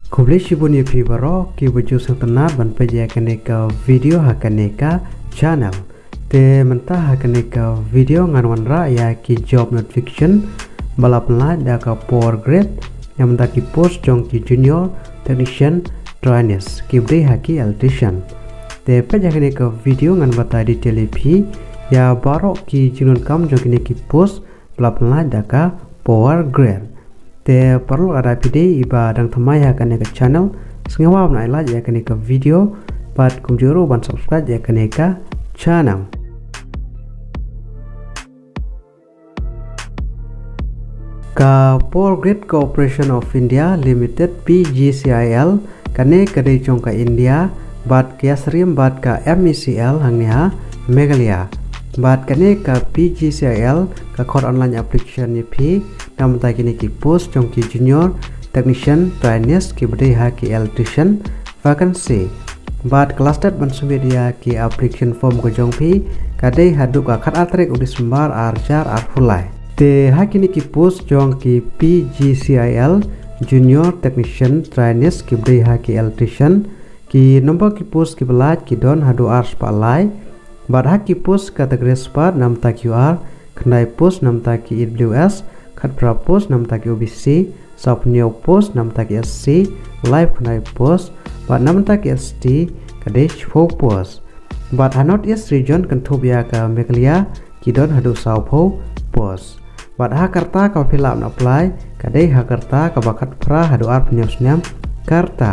Kublai shibun ye pibaro ki wujud sengtenat ban pejakaneka video hakaneka channel te mentah hakaneka video nganwan ra ya ki job notification balap la da ka power grade yang mentah ki post jong ki junior technician trainees ki bri haki electrician te pejakaneka video ngan bata di telepi ya baro ki jinun kam jong ki post balap la da ka power grade te perlu ada video iba dang thamai hakan ke channel sengawa na ila ya kan ke video pat kumjuru ban subscribe ya kan ke channel ka Power Grid Corporation of India Limited PGCIL kane kadai chong ka India bat ka srim bat ka MECL hangnya Meghalaya bat kane ka PGCIL ka khor online application ni phi nam ta kini ki post jong ki junior technician trainees ki bri ha ki electrician vacancy bat cluster ban sumedia ki application form ko jong phi kadai hadu ka khat atrek udi sembar arjar arfulai te ha kini ki post jong ki PGCIL junior technician trainees ki bri ha ki electrician ki nomor ki post ki belat ki don hadu ars palai bat ha ki post kategori spot nam ta QR khnai post nam ta ki EWS khat propose nam taki OBC sub new post nam taki SC live khnai post but nam taki ST kadesh fo post but hanot is region kantubia ka Meghalaya kidon hadu sau pho post but ha karta ka filam apply kadai ha karta ka bakat pra hadu ar penyusnyam karta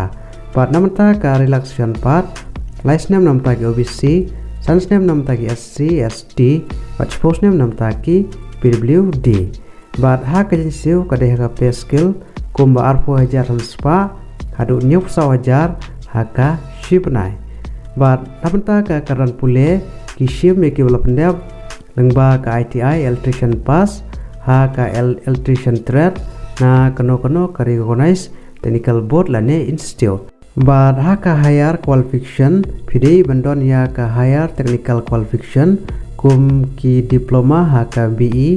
but nam ta ka relaxation part license name nam taki OBC sans name nam taki SC ST but post name nam taki PWD bat ha kajensiu kadai ha pay skill kumba arpo hajar spa hadu nyup sawajar haka shipnai bat namta ka karan pule ki ship me ki wala pendap lengba ka ITI electrician pass ha ka electrician trade na kono ka recognize technical board lane institute bat ha ka higher qualification pidei bandon ya ka higher technical qualification kum ki diploma ha ka BE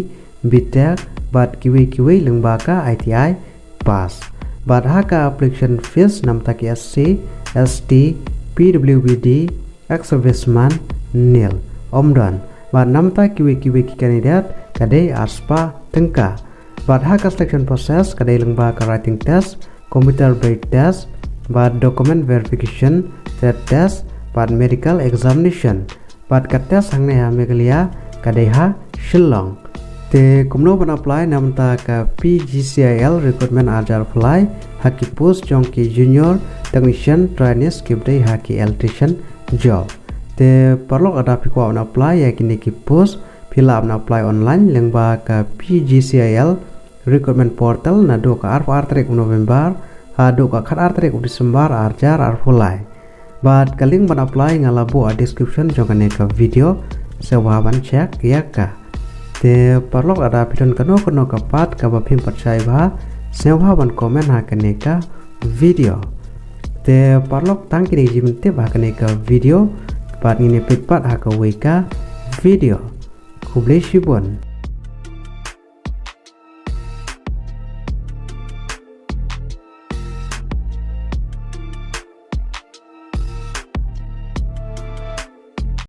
BTech bat kiwi lengba ka ITI pass bat haka application fees nam taki SC ST PWD ex serviceman nil omdan bat nam ta kiwi ki kandidat kadai aspa tengka bat haka selection process kadai lengba ka writing test computer based test bat document verification trade test bat medical examination bat ka test hangne ha Meghalaya kadai ha Shillong te kumno ban apply nam ta ka PGCIL recruitment ajar apply haki post jong ki junior technician trainees ki bdai haki electrician job te perlu ada pikwa ban apply ya kini ki post fill up na apply online lengba ka PGCIL recruitment portal na do ka arf artrek November ha do ka khat artrek Desember arjar arfulai bat kaling ban apply ngalabu a description jong ka video sewa ban check ya ka te perlu ada pidon kano kapat ka bapim percaya bah sewa ban komen hakaneka video te perlu tangki ni jimte hakaneka video pat ngine pitpat haka weka video kublai shibun